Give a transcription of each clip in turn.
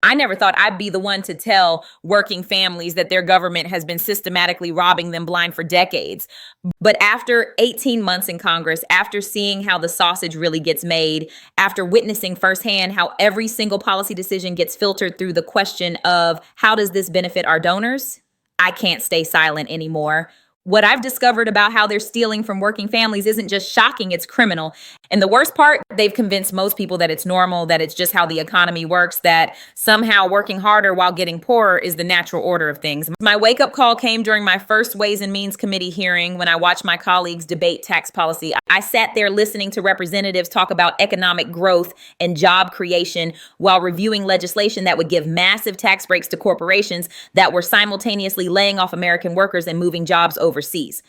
I never thought I'd be the one to tell working families that their government has been systematically robbing them blind for decades. But after 18 months in Congress, after seeing how the sausage really gets made, after witnessing firsthand how every single policy decision gets filtered through the question of how does this benefit our donors, I can't stay silent anymore. What I've discovered about how they're stealing from working families isn't just shocking, it's criminal. And the worst part, they've convinced most people that it's normal, that it's just how the economy works, that somehow working harder while getting poorer is the natural order of things. My wake-up call came during my first Ways and Means Committee hearing when I watched my colleagues debate tax policy. I sat there listening to representatives talk about economic growth and job creation while reviewing legislation that would give massive tax breaks to corporations that were simultaneously laying off American workers and moving jobs overseas.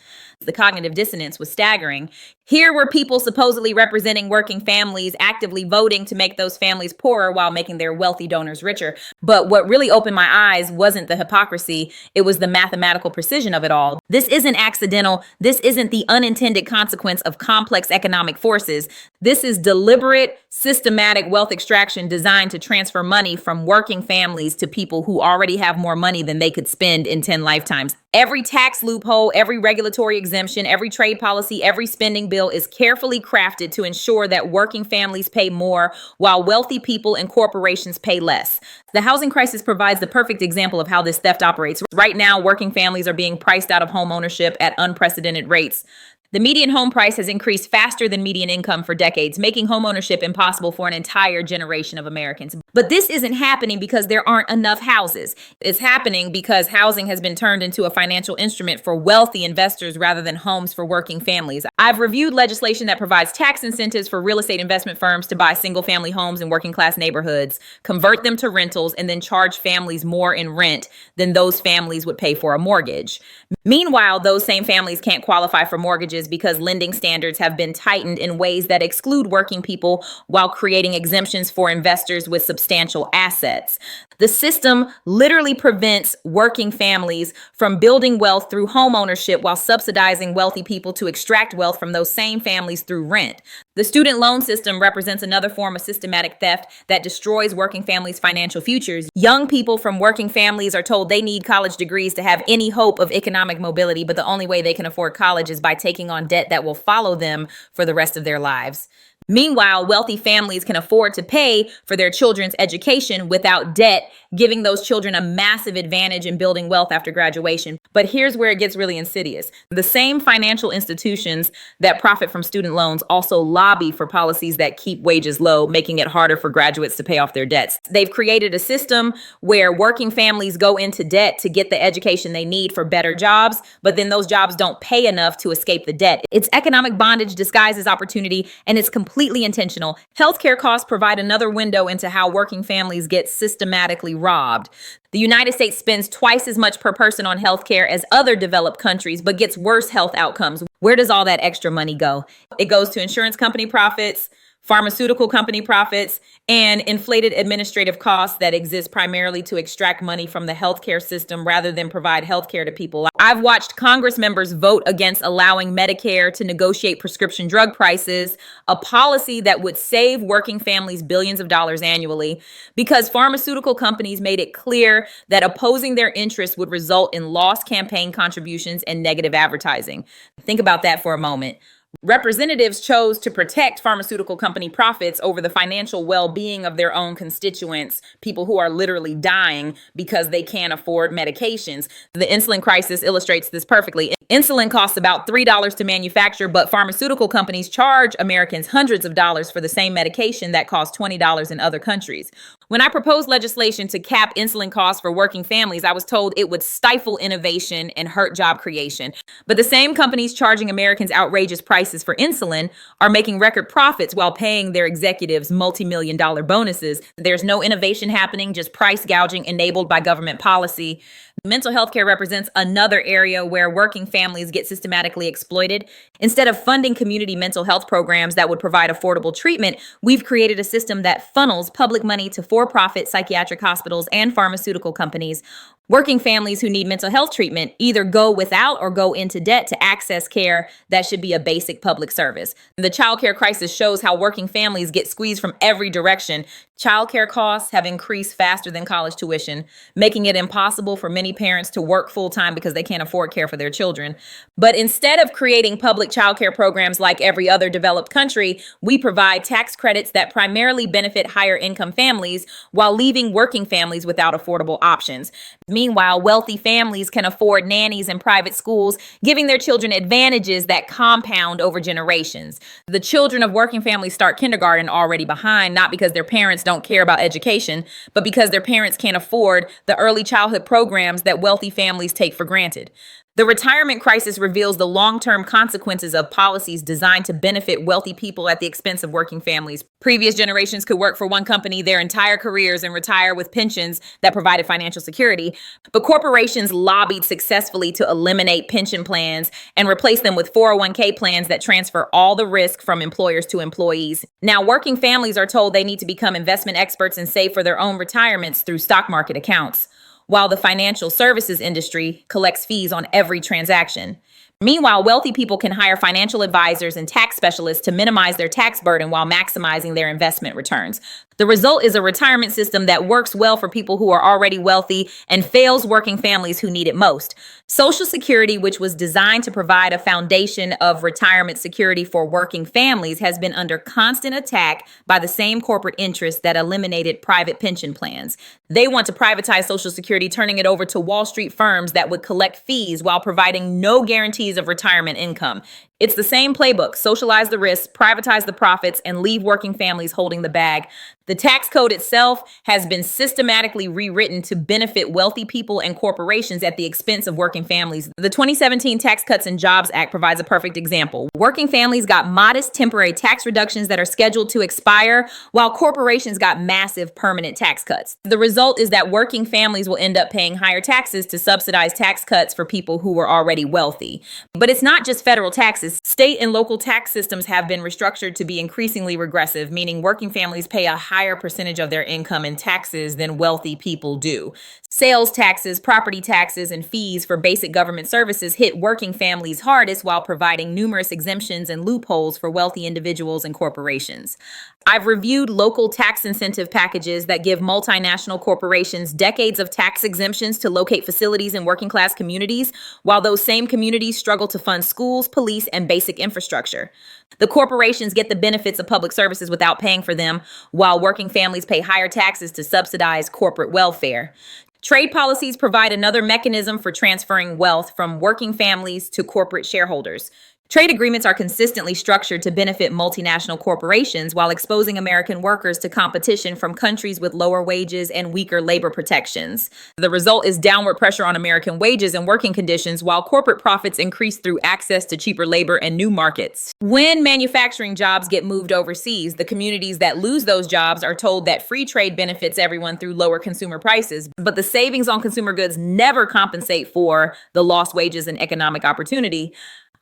The cognitive dissonance was staggering. Here were people supposedly representing working families actively voting to make those families poorer while making their wealthy donors richer. But what really opened my eyes wasn't the hypocrisy, it was the mathematical precision of it all. This isn't accidental. This isn't the unintended consequence of complex economic forces. This is deliberate, systematic wealth extraction designed to transfer money from working families to people who already have more money than they could spend in 10 lifetimes. Every tax loophole, every regulatory exemption, every trade policy, every spending bill is carefully crafted to ensure that working families pay more while wealthy people and corporations pay less. The housing crisis provides the perfect example of how this theft operates. Right now, working families are being priced out of home ownership at unprecedented rates. The median home price has increased faster than median income for decades, making homeownership impossible for an entire generation of Americans. But this isn't happening because there aren't enough houses. It's happening because housing has been turned into a financial instrument for wealthy investors rather than homes for working families. I've reviewed legislation that provides tax incentives for real estate investment firms to buy single-family homes in working-class neighborhoods, convert them to rentals, and then charge families more in rent than those families would pay for a mortgage. Meanwhile, those same families can't qualify for mortgages because lending standards have been tightened in ways that exclude working people while creating exemptions for investors with substantial assets. The system literally prevents working families from building wealth through home ownership while subsidizing wealthy people to extract wealth from those same families through rent. The student loan system represents another form of systematic theft that destroys working families' financial futures. Young people from working families are told they need college degrees to have any hope of economic mobility, but the only way they can afford college is by taking on debt that will follow them for the rest of their lives. Meanwhile, wealthy families can afford to pay for their children's education without debt, giving those children a massive advantage in building wealth after graduation. But here's where it gets really insidious. The same financial institutions that profit from student loans also lobby for policies that keep wages low, making it harder for graduates to pay off their debts. They've created a system where working families go into debt to get the education they need for better jobs, but then those jobs don't pay enough to escape the debt. It's economic bondage disguised as opportunity, and it's completely intentional. Healthcare costs provide another window into how working families get systematically robbed. The United States spends twice as much per person on healthcare as other developed countries, but gets worse health outcomes. Where does all that extra money go? It goes to insurance company profits, pharmaceutical company profits, and inflated administrative costs that exist primarily to extract money from the healthcare system rather than provide healthcare to people. I've watched Congress members vote against allowing Medicare to negotiate prescription drug prices, a policy that would save working families billions of dollars annually, because pharmaceutical companies made it clear that opposing their interests would result in lost campaign contributions and negative advertising. Think about that for a moment. Representatives chose to protect pharmaceutical company profits over the financial well-being of their own constituents, people who are literally dying because they can't afford medications. The insulin crisis illustrates this perfectly. Insulin costs about $3 to manufacture, but pharmaceutical companies charge Americans hundreds of dollars for the same medication that costs $20 in other countries. When I proposed legislation to cap insulin costs for working families, I was told it would stifle innovation and hurt job creation. But the same companies charging Americans outrageous prices for insulin are making record profits while paying their executives multi-million-dollar bonuses. There's no innovation happening, just price gouging enabled by government policy. Mental health care represents another area where working families get systematically exploited. Instead of funding community mental health programs that would provide affordable treatment, we've created a system that funnels public money to for-profit psychiatric hospitals and pharmaceutical companies. Working families who need mental health treatment either go without or go into debt to access care that should be a basic public service. The childcare crisis shows how working families get squeezed from every direction. Childcare costs have increased faster than college tuition, making it impossible for many parents to work full-time because they can't afford care for their children. But instead of creating public childcare programs like every other developed country, we provide tax credits that primarily benefit higher income families while leaving working families without affordable options. Meanwhile, wealthy families can afford nannies and private schools, giving their children advantages that compound over generations. The children of working families start kindergarten already behind, not because their parents don't care about education, but because their parents can't afford the early childhood programs that wealthy families take for granted. The retirement crisis reveals the long-term consequences of policies designed to benefit wealthy people at the expense of working families. Previous generations could work for one company their entire careers and retire with pensions that provided financial security, but corporations lobbied successfully to eliminate pension plans and replace them with 401k plans that transfer all the risk from employers to employees. Now, working families are told they need to become investment experts and save for their own retirements through stock market accounts, while the financial services industry collects fees on every transaction. Meanwhile, wealthy people can hire financial advisors and tax specialists to minimize their tax burden while maximizing their investment returns. The result is a retirement system that works well for people who are already wealthy and fails working families who need it most. Social Security, which was designed to provide a foundation of retirement security for working families, has been under constant attack by the same corporate interests that eliminated private pension plans. They want to privatize Social Security, turning it over to Wall Street firms that would collect fees while providing no guarantees of retirement income. It's the same playbook: socialize the risks, privatize the profits, and leave working families holding the bag. The tax code itself has been systematically rewritten to benefit wealthy people and corporations at the expense of working families. The 2017 Tax Cuts and Jobs Act provides a perfect example. Working families got modest temporary tax reductions that are scheduled to expire, while corporations got massive permanent tax cuts. The result is that working families will end up paying higher taxes to subsidize tax cuts for people who were already wealthy. But it's not just federal taxes. State and local tax systems have been restructured to be increasingly regressive, meaning working families pay a higher percentage of their income in taxes than wealthy people do. Sales taxes, property taxes, and fees for basic government services hit working families hardest while providing numerous exemptions and loopholes for wealthy individuals and corporations. I've reviewed local tax incentive packages that give multinational corporations decades of tax exemptions to locate facilities in working class communities, while those same communities struggle to fund schools, police, and basic infrastructure. The corporations get the benefits of public services without paying for them, while working families pay higher taxes to subsidize corporate welfare. Trade policies provide another mechanism for transferring wealth from working families to corporate shareholders. Trade agreements are consistently structured to benefit multinational corporations while exposing American workers to competition from countries with lower wages and weaker labor protections. The result is downward pressure on American wages and working conditions, while corporate profits increase through access to cheaper labor and new markets. When manufacturing jobs get moved overseas, the communities that lose those jobs are told that free trade benefits everyone through lower consumer prices, but the savings on consumer goods never compensate for the lost wages and economic opportunity.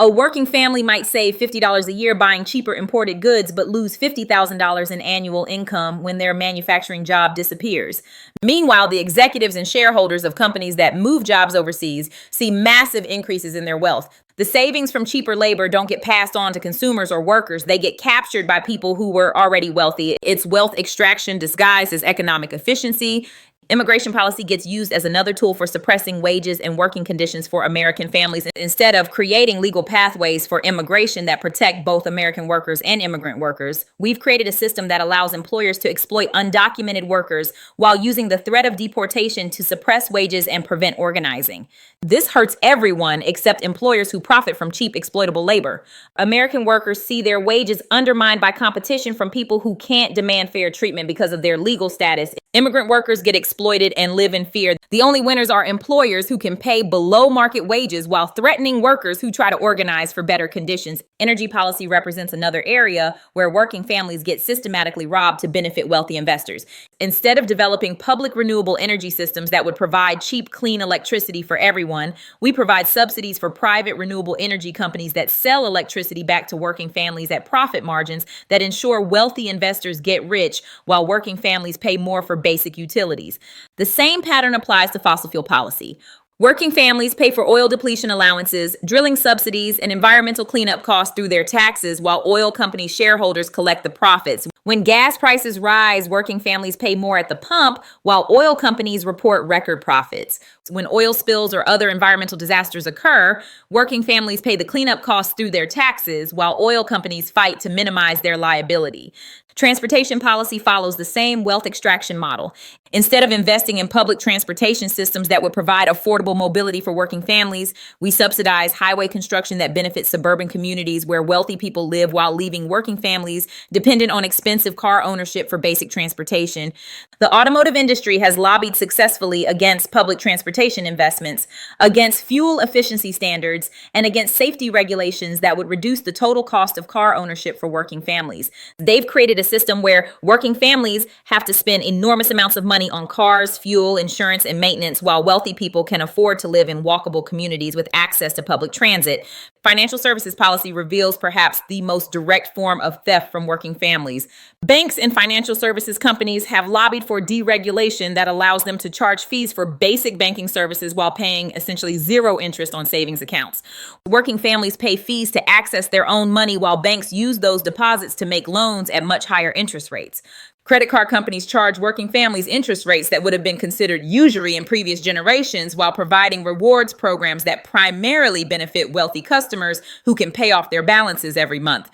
A working family might save $50 a year buying cheaper imported goods, but lose $50,000 in annual income when their manufacturing job disappears. Meanwhile, the executives and shareholders of companies that move jobs overseas see massive increases in their wealth. The savings from cheaper labor don't get passed on to consumers or workers. They get captured by people who were already wealthy. It's wealth extraction disguised as economic efficiency. Immigration policy gets used as another tool for suppressing wages and working conditions for American families instead of creating legal pathways for immigration that protect both American workers and immigrant workers. We've created a system that allows employers to exploit undocumented workers while using the threat of deportation to suppress wages and prevent organizing. This hurts everyone except employers who profit from cheap, exploitable labor. American workers see their wages undermined by competition from people who can't demand fair treatment because of their legal status. Immigrant workers get exploited and live in fear. The only winners are employers who can pay below market wages while threatening workers who try to organize for better conditions. Energy policy represents another area where working families get systematically robbed to benefit wealthy investors. Instead of developing public renewable energy systems that would provide cheap, clean electricity for everyone, we provide subsidies for private renewable energy companies that sell electricity back to working families at profit margins that ensure wealthy investors get rich while working families pay more for basic utilities. The same pattern applies to fossil fuel policy. Working families pay for oil depletion allowances, drilling subsidies, and environmental cleanup costs through their taxes, while oil company shareholders collect the profits. When gas prices rise, working families pay more at the pump, while oil companies report record profits. When oil spills or other environmental disasters occur, working families pay the cleanup costs through their taxes, while oil companies fight to minimize their liability. Transportation policy follows the same wealth extraction model. Instead of investing in public transportation systems that would provide affordable mobility for working families, we subsidize highway construction that benefits suburban communities where wealthy people live, while leaving working families dependent on expensive car ownership for basic transportation. The automotive industry has lobbied successfully against public transportation investments, against fuel efficiency standards, and against safety regulations that would reduce the total cost of car ownership for working families. They've created a system where working families have to spend enormous amounts of money on cars, fuel, insurance, and maintenance, while wealthy people can afford to live in walkable communities with access to public transit. Financial services policy reveals perhaps the most direct form of theft from working families. Banks and financial services companies have lobbied for deregulation that allows them to charge fees for basic banking services while paying essentially zero interest on savings accounts. Working families pay fees to access their own money, while banks use those deposits to make loans at much higher interest rates. Credit card companies charge working families interest rates that would have been considered usury in previous generations, while providing rewards programs that primarily benefit wealthy customers who can pay off their balances every month.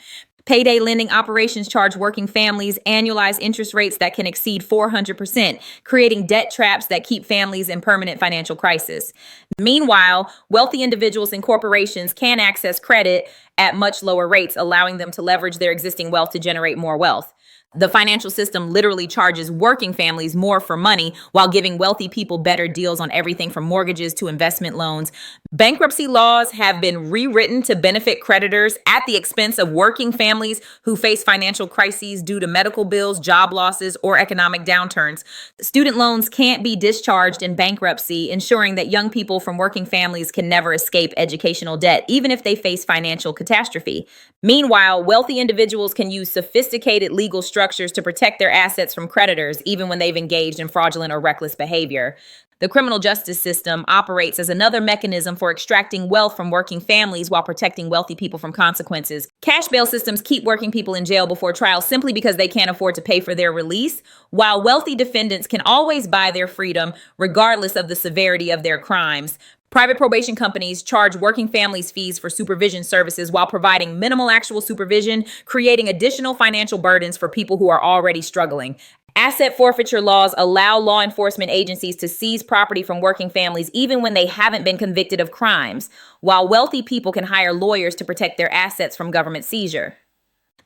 Payday lending operations charge working families annualized interest rates that can exceed 400%, creating debt traps that keep families in permanent financial crisis. Meanwhile, wealthy individuals and corporations can access credit at much lower rates, allowing them to leverage their existing wealth to generate more wealth. The financial system literally charges working families more for money while giving wealthy people better deals on everything from mortgages to investment loans. Bankruptcy laws have been rewritten to benefit creditors at the expense of working families who face financial crises due to medical bills, job losses, or economic downturns. Student loans can't be discharged in bankruptcy, ensuring that young people from working families can never escape educational debt, even if they face financial catastrophe. Meanwhile, wealthy individuals can use sophisticated legal structures to protect their assets from creditors, even when they've engaged in fraudulent or reckless behavior. The criminal justice system operates as another mechanism for extracting wealth from working families while protecting wealthy people from consequences. Cash bail systems keep working people in jail before trial simply because they can't afford to pay for their release, while wealthy defendants can always buy their freedom regardless of the severity of their crimes. Private probation companies charge working families fees for supervision services while providing minimal actual supervision, creating additional financial burdens for people who are already struggling. Asset forfeiture laws allow law enforcement agencies to seize property from working families even when they haven't been convicted of crimes, while wealthy people can hire lawyers to protect their assets from government seizure.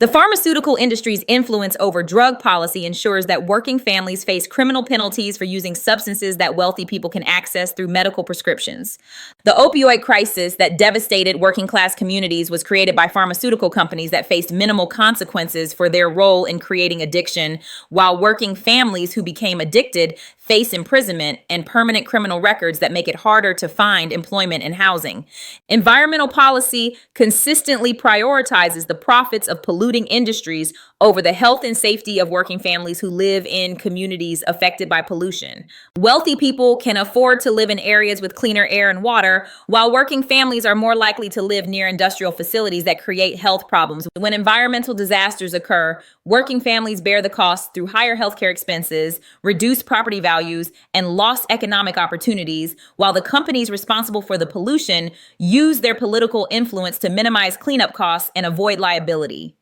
The pharmaceutical industry's influence over drug policy ensures that working families face criminal penalties for using substances that wealthy people can access through medical prescriptions. The opioid crisis that devastated working-class communities was created by pharmaceutical companies that faced minimal consequences for their role in creating addiction, while working families who became addicted face imprisonment and permanent criminal records that make it harder to find employment and housing. Environmental policy consistently prioritizes the profits of polluting industries over the health and safety of working families who live in communities affected by pollution. Wealthy people can afford to live in areas with cleaner air and water, while working families are more likely to live near industrial facilities that create health problems. When environmental disasters occur, working families bear the costs through higher healthcare expenses, reduced property values, and lost economic opportunities, while the companies responsible for the pollution use their political influence to minimize cleanup costs and avoid liability.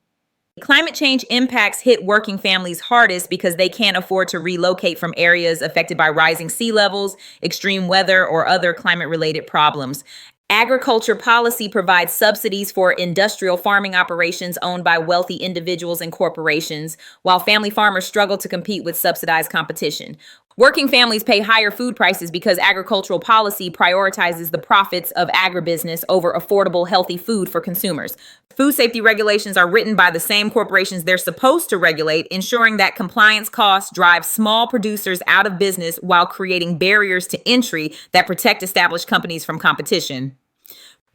Climate change impacts hit working families hardest because they can't afford to relocate from areas affected by rising sea levels, extreme weather, or other climate-related problems. Agriculture policy provides subsidies for industrial farming operations owned by wealthy individuals and corporations, while family farmers struggle to compete with subsidized competition. Working families pay higher food prices because agricultural policy prioritizes the profits of agribusiness over affordable, healthy food for consumers. Food safety regulations are written by the same corporations they're supposed to regulate, ensuring that compliance costs drive small producers out of business while creating barriers to entry that protect established companies from competition.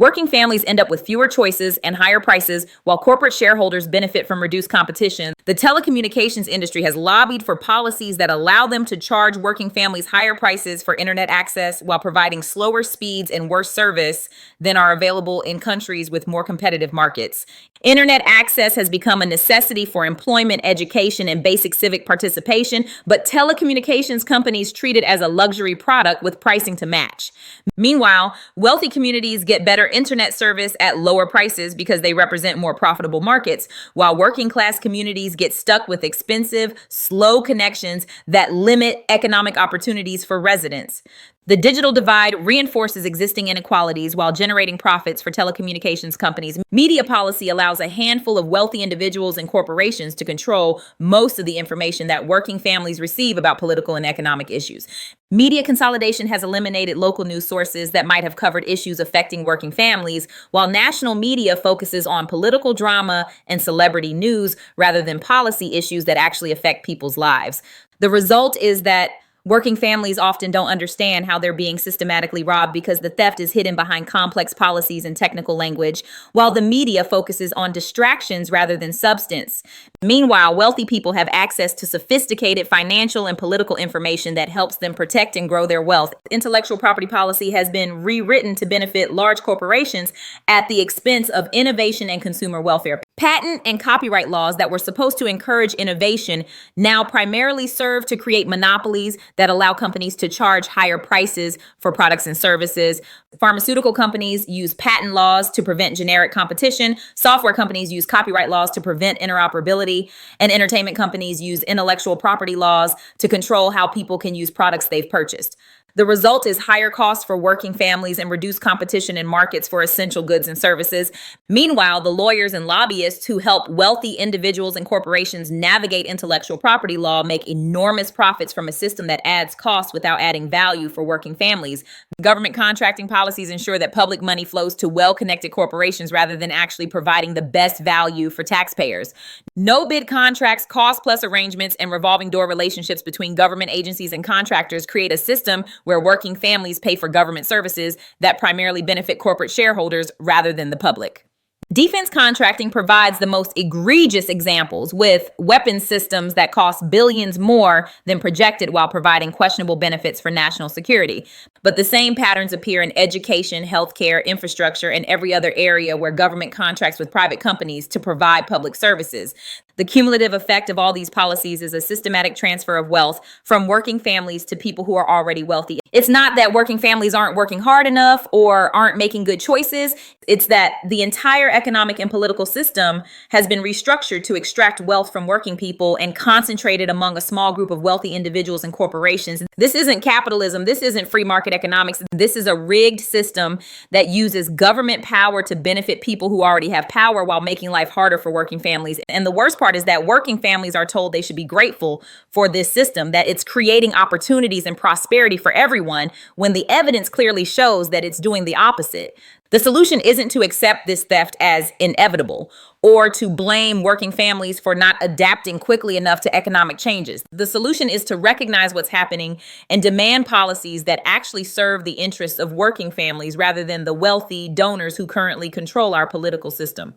Working families end up with fewer choices and higher prices, while corporate shareholders benefit from reduced competition. The telecommunications industry has lobbied for policies that allow them to charge working families higher prices for internet access while providing slower speeds and worse service than are available in countries with more competitive markets. Internet access has become a necessity for employment, education, and basic civic participation, but telecommunications companies treat it as a luxury product with pricing to match. Meanwhile, wealthy communities get better internet service at lower prices because they represent more profitable markets, while working class communities get stuck with expensive, slow connections that limit economic opportunities for residents. The digital divide reinforces existing inequalities while generating profits for telecommunications companies. Media policy allows a handful of wealthy individuals and corporations to control most of the information that working families receive about political and economic issues. Media consolidation has eliminated local news sources that might have covered issues affecting working families, while national media focuses on political drama and celebrity news rather than policy issues that actually affect people's lives. The result is that working families often don't understand how they're being systematically robbed because the theft is hidden behind complex policies and technical language, while the media focuses on distractions rather than substance. Meanwhile, wealthy people have access to sophisticated financial and political information that helps them protect and grow their wealth. Intellectual property policy has been rewritten to benefit large corporations at the expense of innovation and consumer welfare. Patent and copyright laws that were supposed to encourage innovation now primarily serve to create monopolies that allow companies to charge higher prices for products and services. Pharmaceutical companies use patent laws to prevent generic competition. Software companies use copyright laws to prevent interoperability. And entertainment companies use intellectual property laws to control how people can use products they've purchased. The result is higher costs for working families and reduced competition in markets for essential goods and services. Meanwhile, the lawyers and lobbyists who help wealthy individuals and corporations navigate intellectual property law make enormous profits from a system that adds costs without adding value for working families. Government contracting policies ensure that public money flows to well-connected corporations rather than actually providing the best value for taxpayers. No-bid contracts, cost-plus arrangements, and revolving door relationships between government agencies and contractors create a system where working families pay for government services that primarily benefit corporate shareholders rather than the public. Defense contracting provides the most egregious examples, with weapons systems that cost billions more than projected while providing questionable benefits for national security. But the same patterns appear in education, healthcare, infrastructure, and every other area where government contracts with private companies to provide public services. The cumulative effect of all these policies is a systematic transfer of wealth from working families to people who are already wealthy. It's not that working families aren't working hard enough or aren't making good choices. It's that the entire economic and political system has been restructured to extract wealth from working people and concentrate it among a small group of wealthy individuals and corporations. This isn't capitalism. This isn't free market economics. This is a rigged system that uses government power to benefit people who already have power while making life harder for working families. And the worst part is that working families are told they should be grateful for this system, that it's creating opportunities and prosperity for everyone, when the evidence clearly shows that it's doing the opposite. The solution isn't to accept this theft as inevitable or to blame working families for not adapting quickly enough to economic changes. The solution is to recognize what's happening and demand policies that actually serve the interests of working families rather than the wealthy donors who currently control our political system.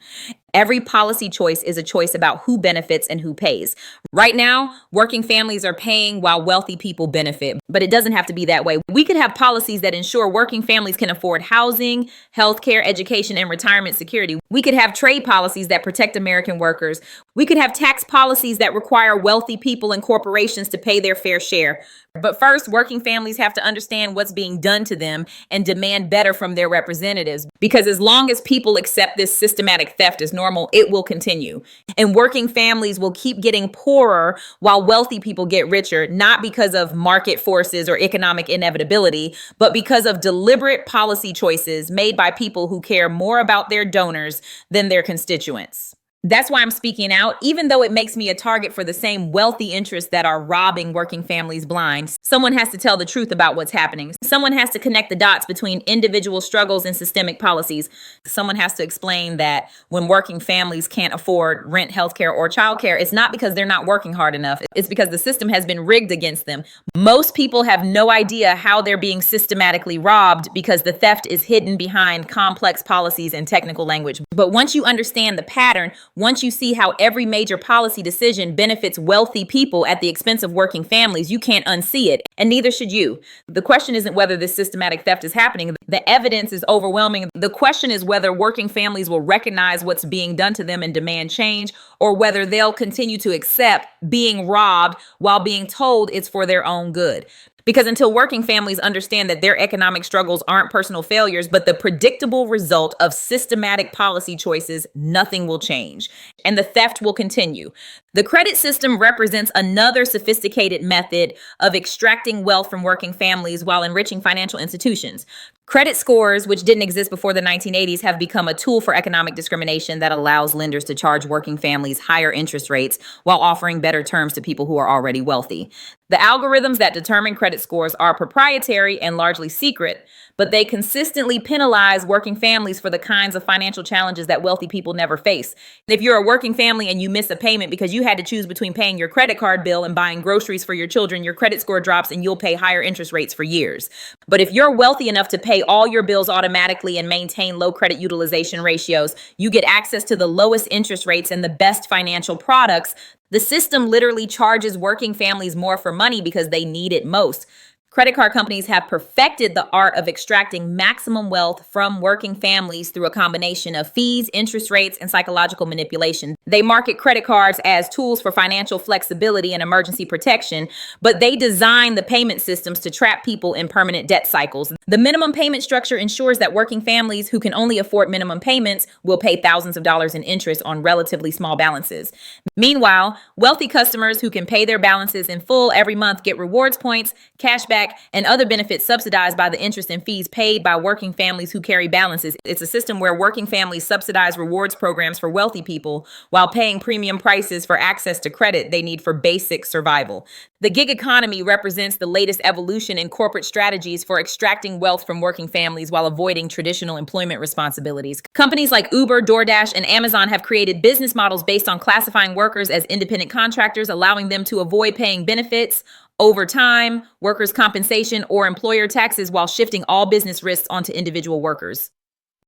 Every policy choice is a choice about who benefits and who pays. Right now, working families are paying while wealthy people benefit, but it doesn't have to be that way. We could have policies that ensure working families can afford housing, healthcare, education, and retirement security. We could have trade policies that protect American workers. We could have tax policies that require wealthy people and corporations to pay their fair share. But first, working families have to understand what's being done to them and demand better from their representatives. Because as long as people accept this systematic theft as normal, it will continue. And working families will keep getting poorer while wealthy people get richer, not because of market forces or economic inevitability, but because of deliberate policy choices made by people who care more about their donors than their constituents. That's why I'm speaking out, even though it makes me a target for the same wealthy interests that are robbing working families blind. Someone has to tell the truth about what's happening. Someone has to connect the dots between individual struggles and systemic policies. Someone has to explain that when working families can't afford rent, healthcare, or childcare, it's not because they're not working hard enough. It's because the system has been rigged against them. Most people have no idea how they're being systematically robbed because the theft is hidden behind complex policies and technical language. But once you understand the pattern, once you see how every major policy decision benefits wealthy people at the expense of working families, you can't unsee it, and neither should you. The question isn't whether this systematic theft is happening. The evidence is overwhelming. The question is whether working families will recognize what's being done to them and demand change, or whether they'll continue to accept being robbed while being told it's for their own good. Because until working families understand that their economic struggles aren't personal failures, but the predictable result of systematic policy choices, nothing will change. And the theft will continue. The credit system represents another sophisticated method of extracting wealth from working families while enriching financial institutions. Credit scores, which didn't exist before the 1980s, have become a tool for economic discrimination that allows lenders to charge working families higher interest rates while offering better terms to people who are already wealthy. The algorithms that determine credit scores are proprietary and largely secret, but they consistently penalize working families for the kinds of financial challenges that wealthy people never face. If you're a working family and you miss a payment because you had to choose between paying your credit card bill and buying groceries for your children, your credit score drops and you'll pay higher interest rates for years. But if you're wealthy enough to pay all your bills automatically and maintain low credit utilization ratios, you get access to the lowest interest rates and the best financial products. The system literally charges working families more for money because they need it most. Credit card companies have perfected the art of extracting maximum wealth from working families through a combination of fees, interest rates, and psychological manipulation. They market credit cards as tools for financial flexibility and emergency protection, but they design the payment systems to trap people in permanent debt cycles. The minimum payment structure ensures that working families who can only afford minimum payments will pay thousands of dollars in interest on relatively small balances. Meanwhile, wealthy customers who can pay their balances in full every month get rewards points, cashback, and other benefits subsidized by the interest and fees paid by working families who carry balances. It's a system where working families subsidize rewards programs for wealthy people while paying premium prices for access to credit they need for basic survival. The gig economy represents the latest evolution in corporate strategies for extracting wealth from working families while avoiding traditional employment responsibilities. Companies like Uber, DoorDash, and Amazon have created business models based on classifying workers as independent contractors, allowing them to avoid paying benefits, overtime, workers' compensation, or employer taxes while shifting all business risks onto individual workers.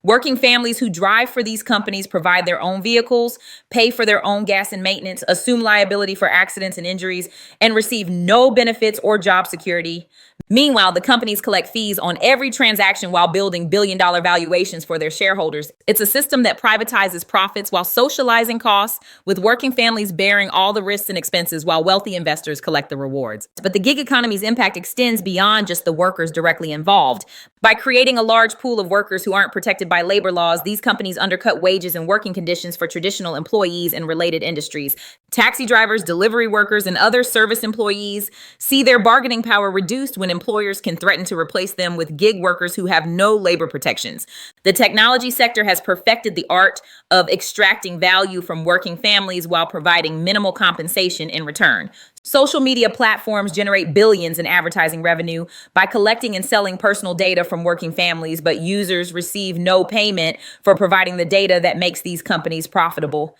Working families who drive for these companies provide their own vehicles, pay for their own gas and maintenance, assume liability for accidents and injuries, and receive no benefits or job security. Meanwhile, the companies collect fees on every transaction while building billion-dollar valuations for their shareholders. It's a system that privatizes profits while socializing costs, with working families bearing all the risks and expenses while wealthy investors collect the rewards. But the gig economy's impact extends beyond just the workers directly involved. By creating a large pool of workers who aren't protected by labor laws, these companies undercut wages and working conditions for traditional employees in related industries. Taxi drivers, delivery workers, and other service employees see their bargaining power reduced when employers can threaten to replace them with gig workers who have no labor protections. The technology sector has perfected the art of extracting value from working families while providing minimal compensation in return. Social media platforms generate billions in advertising revenue by collecting and selling personal data from working families, but users receive no payment for providing the data that makes these companies profitable.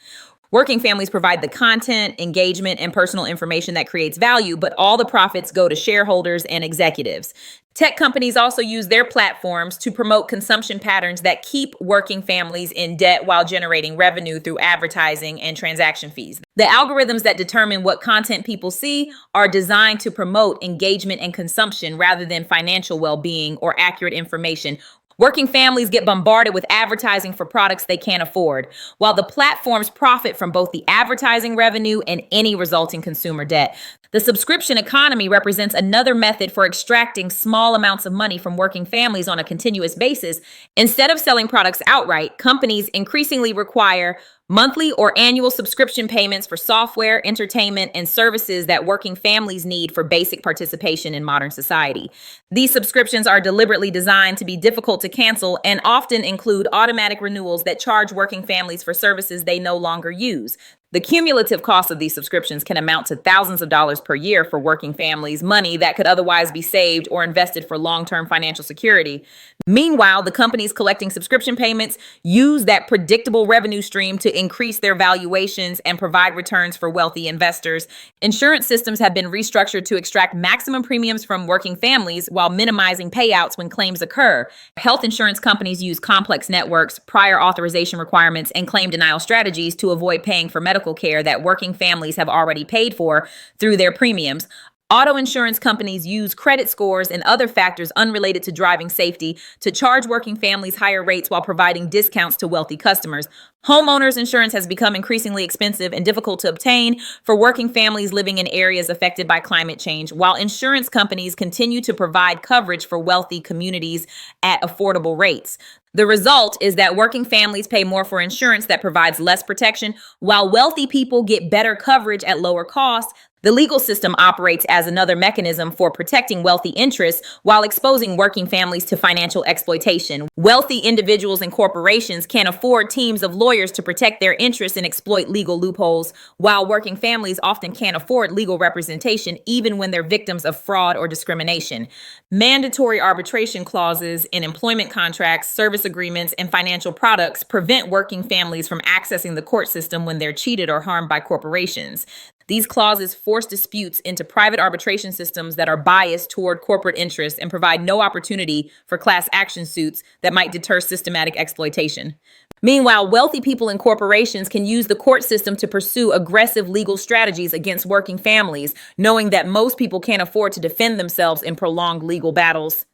Working families provide the content, engagement, and personal information that creates value, but all the profits go to shareholders and executives. Tech companies also use their platforms to promote consumption patterns that keep working families in debt while generating revenue through advertising and transaction fees. The algorithms that determine what content people see are designed to promote engagement and consumption rather than financial well-being or accurate information. Working families get bombarded with advertising for products they can't afford, while the platforms profit from both the advertising revenue and any resulting consumer debt. The subscription economy represents another method for extracting small amounts of money from working families on a continuous basis. Instead of selling products outright, companies increasingly require Monthly or annual subscription payments for software, entertainment, and services that working families need for basic participation in modern society. These subscriptions are deliberately designed to be difficult to cancel and often include automatic renewals that charge working families for services they no longer use. The cumulative cost of these subscriptions can amount to thousands of dollars per year for working families, money that could otherwise be saved or invested for long-term financial security. Meanwhile, the companies collecting subscription payments use that predictable revenue stream to increase their valuations and provide returns for wealthy investors. Insurance systems have been restructured to extract maximum premiums from working families while minimizing payouts when claims occur. Health insurance companies use complex networks, prior authorization requirements, and claim denial strategies to avoid paying for medical care that working families have already paid for through their premiums. Auto insurance companies use credit scores and other factors unrelated to driving safety to charge working families higher rates while providing discounts to wealthy customers. Homeowners insurance has become increasingly expensive and difficult to obtain for working families living in areas affected by climate change, while insurance companies continue to provide coverage for wealthy communities at affordable rates. The result is that working families pay more for insurance that provides less protection, while wealthy people get better coverage at lower cost. The legal system operates as another mechanism for protecting wealthy interests while exposing working families to financial exploitation. Wealthy individuals and corporations can afford teams of lawyers to protect their interests and exploit legal loopholes, while working families often can't afford legal representation even when they're victims of fraud or discrimination. Mandatory arbitration clauses in employment contracts, service agreements, and financial products prevent working families from accessing the court system when they're cheated or harmed by corporations. These clauses force disputes into private arbitration systems that are biased toward corporate interests and provide no opportunity for class action suits that might deter systematic exploitation. Meanwhile, wealthy people and corporations can use the court system to pursue aggressive legal strategies against working families, knowing that most people can't afford to defend themselves in prolonged legal battles.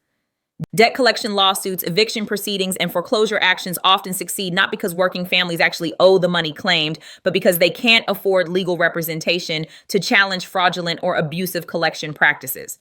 Debt collection lawsuits, eviction proceedings, and foreclosure actions often succeed not because working families actually owe the money claimed, but because they can't afford legal representation to challenge fraudulent or abusive collection practices.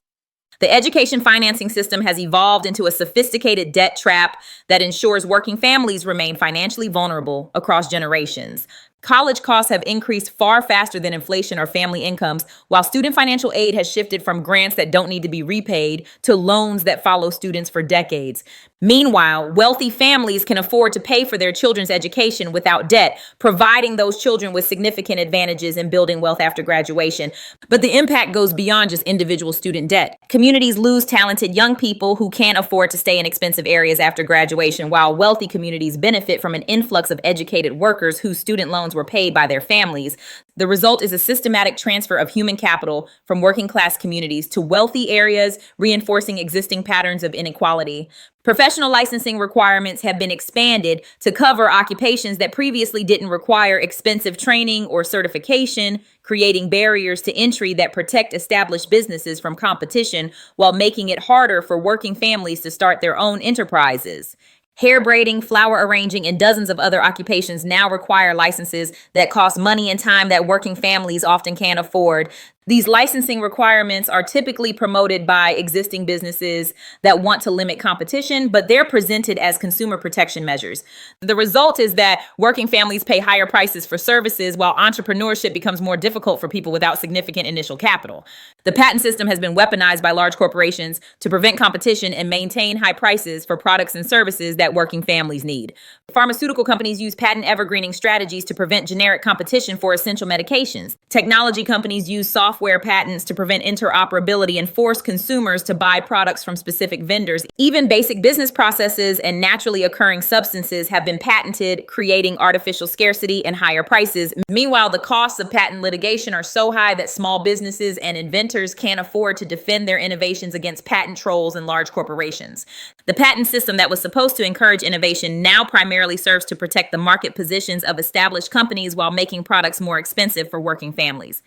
The education financing system has evolved into a sophisticated debt trap that ensures working families remain financially vulnerable across generations. College costs have increased far faster than inflation or family incomes, while student financial aid has shifted from grants that don't need to be repaid to loans that follow students for decades. Meanwhile, wealthy families can afford to pay for their children's education without debt, providing those children with significant advantages in building wealth after graduation. But the impact goes beyond just individual student debt. Communities lose talented young people who can't afford to stay in expensive areas after graduation, while wealthy communities benefit from an influx of educated workers whose student loans were paid by their families. The result is a systematic transfer of human capital from working class communities to wealthy areas, reinforcing existing patterns of inequality. Professional licensing requirements have been expanded to cover occupations that previously didn't require expensive training or certification, creating barriers to entry that protect established businesses from competition while making it harder for working families to start their own enterprises. Hair braiding, flower arranging, and dozens of other occupations now require licenses that cost money and time that working families often can't afford. These licensing requirements are typically promoted by existing businesses that want to limit competition, but they're presented as consumer protection measures. The result is that working families pay higher prices for services while entrepreneurship becomes more difficult for people without significant initial capital. The patent system has been weaponized by large corporations to prevent competition and maintain high prices for products and services that working families need. Pharmaceutical companies use patent evergreening strategies to prevent generic competition for essential medications. Technology companies use software patents to prevent interoperability and force consumers to buy products from specific vendors. Even basic business processes and naturally occurring substances have been patented, creating artificial scarcity and higher prices. Meanwhile, the costs of patent litigation are so high that small businesses and inventors can't afford to defend their innovations against patent trolls and large corporations. The patent system that was supposed to encourage innovation now primarily serves to protect the market positions of established companies while making products more expensive for working families.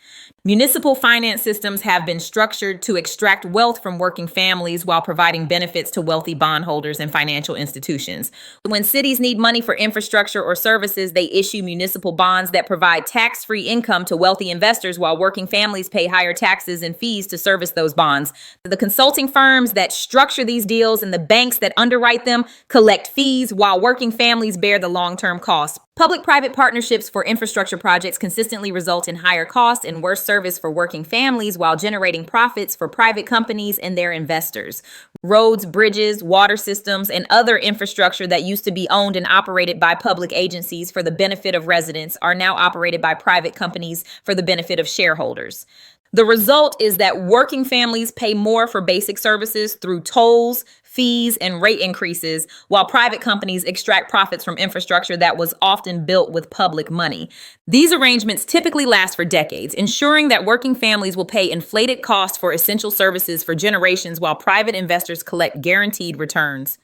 Municipal finance systems have been structured to extract wealth from working families while providing benefits to wealthy bondholders and financial institutions. When cities need money for infrastructure or services, they issue municipal bonds that provide tax-free income to wealthy investors while working families pay higher taxes and fees to service those bonds. The consulting firms that structure these deals and the banks banks that underwrite them collect fees while working families bear the long-term costs. Public-private partnerships for infrastructure projects consistently result in higher costs and worse service for working families while generating profits for private companies and their investors. Roads, bridges, water systems, and other infrastructure that used to be owned and operated by public agencies for the benefit of residents are now operated by private companies for the benefit of shareholders. The result is that working families pay more for basic services through tolls, fees, and rate increases, while private companies extract profits from infrastructure that was often built with public money. These arrangements typically last for decades, ensuring that working families will pay inflated costs for essential services for generations while private investors collect guaranteed returns.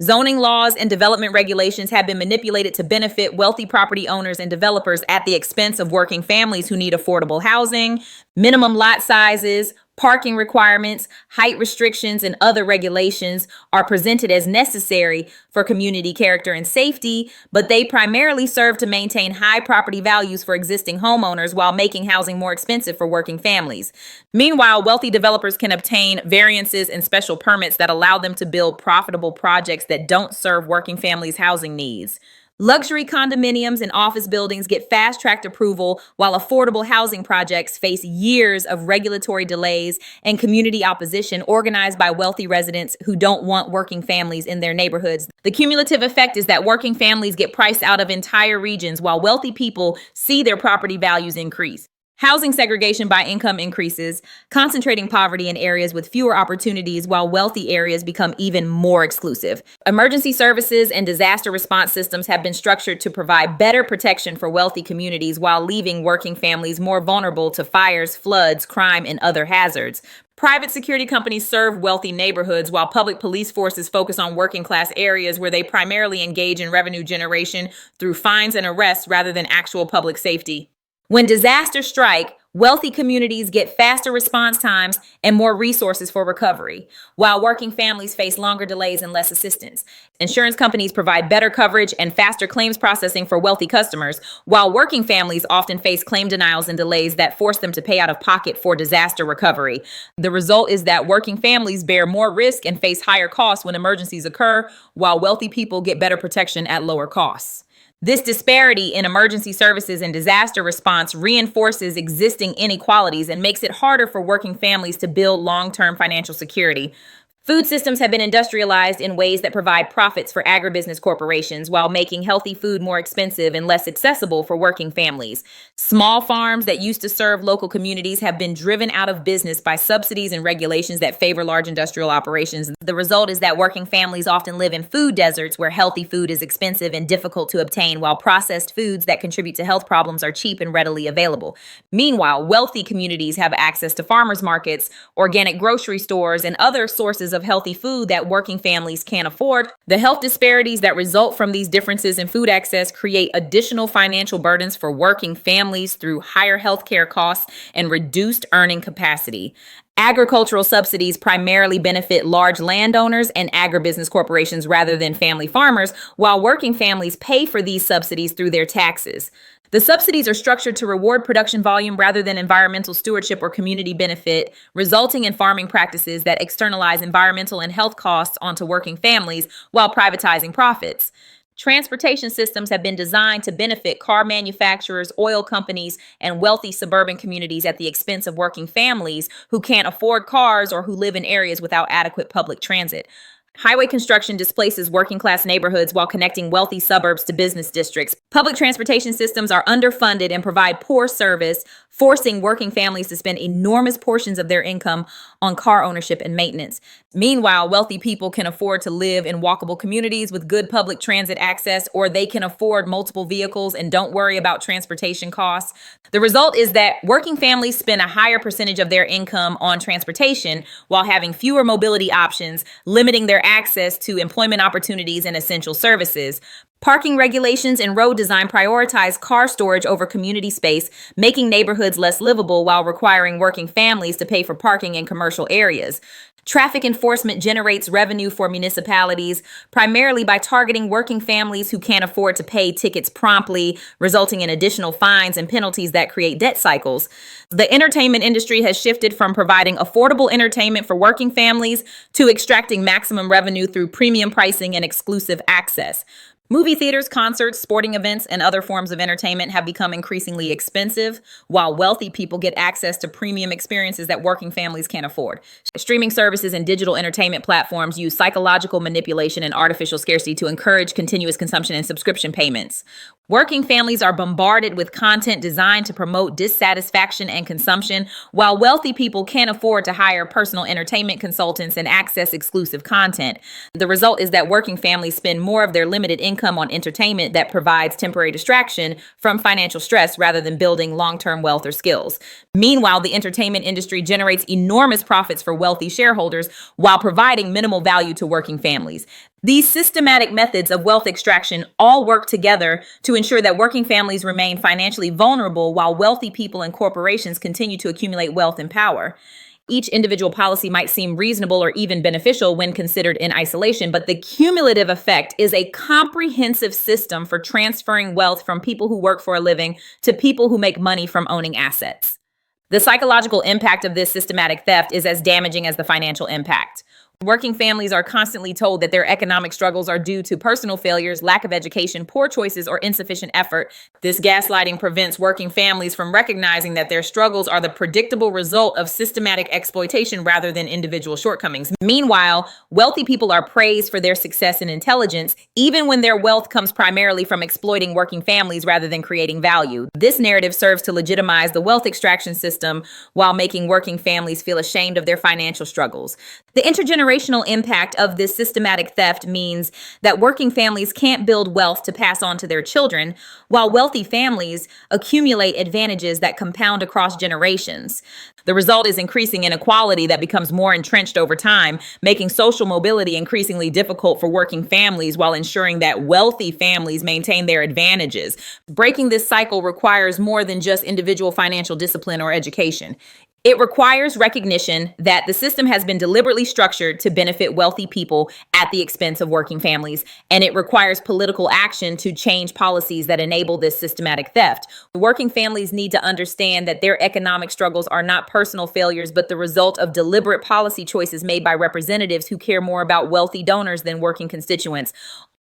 Zoning laws and development regulations have been manipulated to benefit wealthy property owners and developers at the expense of working families who need affordable housing. Minimum lot sizes, parking requirements, height restrictions, and other regulations are presented as necessary for community character and safety, but they primarily serve to maintain high property values for existing homeowners while making housing more expensive for working families. Meanwhile, wealthy developers can obtain variances and special permits that allow them to build profitable projects that don't serve working families' housing needs. Luxury condominiums and office buildings get fast-tracked approval, while affordable housing projects face years of regulatory delays and community opposition organized by wealthy residents who don't want working families in their neighborhoods. The cumulative effect is that working families get priced out of entire regions, while wealthy people see their property values increase. Housing segregation by income increases, concentrating poverty in areas with fewer opportunities while wealthy areas become even more exclusive. Emergency services and disaster response systems have been structured to provide better protection for wealthy communities while leaving working families more vulnerable to fires, floods, crime, and other hazards. Private security companies serve wealthy neighborhoods while public police forces focus on working class areas where they primarily engage in revenue generation through fines and arrests rather than actual public safety. When disasters strike, wealthy communities get faster response times and more resources for recovery, while working families face longer delays and less assistance. Insurance companies provide better coverage and faster claims processing for wealthy customers, while working families often face claim denials and delays that force them to pay out of pocket for disaster recovery. The result is that working families bear more risk and face higher costs when emergencies occur, while wealthy people get better protection at lower costs. This disparity in emergency services and disaster response reinforces existing inequalities and makes it harder for working families to build long-term financial security. Food systems have been industrialized in ways that provide profits for agribusiness corporations while making healthy food more expensive and less accessible for working families. Small farms that used to serve local communities have been driven out of business by subsidies and regulations that favor large industrial operations. The result is that working families often live in food deserts where healthy food is expensive and difficult to obtain, while processed foods that contribute to health problems are cheap and readily available. Meanwhile, wealthy communities have access to farmers markets, organic grocery stores, and other sources of healthy food that working families can't afford. The health disparities that result from these differences in food access create additional financial burdens for working families through higher healthcare costs and reduced earning capacity. Agricultural subsidies primarily benefit large landowners and agribusiness corporations rather than family farmers, while working families pay for these subsidies through their taxes. The subsidies are structured to reward production volume rather than environmental stewardship or community benefit, resulting in farming practices that externalize environmental and health costs onto working families while privatizing profits. Transportation systems have been designed to benefit car manufacturers, oil companies, and wealthy suburban communities at the expense of working families who can't afford cars or who live in areas without adequate public transit. Highway construction displaces working class neighborhoods while connecting wealthy suburbs to business districts. Public transportation systems are underfunded and provide poor service, forcing working families to spend enormous portions of their income on car ownership and maintenance. Meanwhile, wealthy people can afford to live in walkable communities with good public transit access, or they can afford multiple vehicles and don't worry about transportation costs. The result is that working families spend a higher percentage of their income on transportation while having fewer mobility options, limiting their access to employment opportunities and essential services. Parking regulations and road design prioritize car storage over community space, making neighborhoods less livable while requiring working families to pay for parking in commercial areas. Traffic enforcement generates revenue for municipalities, primarily by targeting working families who can't afford to pay tickets promptly, resulting in additional fines and penalties that create debt cycles. The entertainment industry has shifted from providing affordable entertainment for working families to extracting maximum revenue through premium pricing and exclusive access. Movie theaters, concerts, sporting events, and other forms of entertainment have become increasingly expensive, while wealthy people get access to premium experiences that working families can't afford. Streaming services and digital entertainment platforms use psychological manipulation and artificial scarcity to encourage continuous consumption and subscription payments. Working families are bombarded with content designed to promote dissatisfaction and consumption, while wealthy people can't afford to hire personal entertainment consultants and access exclusive content. The result is that working families spend more of their limited income on entertainment that provides temporary distraction from financial stress rather than building long-term wealth or skills. Meanwhile, the entertainment industry generates enormous profits for wealthy shareholders while providing minimal value to working families. These systematic methods of wealth extraction all work together to ensure that working families remain financially vulnerable while wealthy people and corporations continue to accumulate wealth and power. Each individual policy might seem reasonable or even beneficial when considered in isolation, but the cumulative effect is a comprehensive system for transferring wealth from people who work for a living to people who make money from owning assets. The psychological impact of this systematic theft is as damaging as the financial impact. Working families are constantly told that their economic struggles are due to personal failures, lack of education, poor choices, or insufficient effort. This gaslighting prevents working families from recognizing that their struggles are the predictable result of systematic exploitation rather than individual shortcomings. Meanwhile, wealthy people are praised for their success and intelligence, even when their wealth comes primarily from exploiting working families rather than creating value. This narrative serves to legitimize the wealth extraction system while making working families feel ashamed of their financial struggles. The intergenerational impact of this systematic theft means that working families can't build wealth to pass on to their children, while wealthy families accumulate advantages that compound across generations. The result is increasing inequality that becomes more entrenched over time, making social mobility increasingly difficult for working families while ensuring that wealthy families maintain their advantages. Breaking this cycle requires more than just individual financial discipline or education. It requires recognition that the system has been deliberately structured to benefit wealthy people at the expense of working families, and it requires political action to change policies that enable this systematic theft. Working families need to understand that their economic struggles are not personal failures, but the result of deliberate policy choices made by representatives who care more about wealthy donors than working constituents.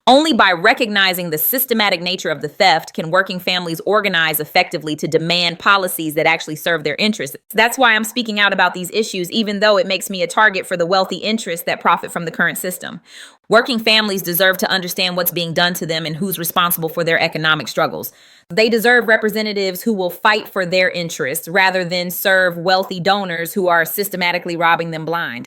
Only by recognizing the systematic nature of the theft can working families organize effectively to demand policies that actually serve their interests. That's why I'm speaking out about these issues, even though it makes me a target for the wealthy interests that profit from the current system. Working families deserve to understand what's being done to them and who's responsible for their economic struggles. They deserve representatives who will fight for their interests rather than serve wealthy donors who are systematically robbing them blind.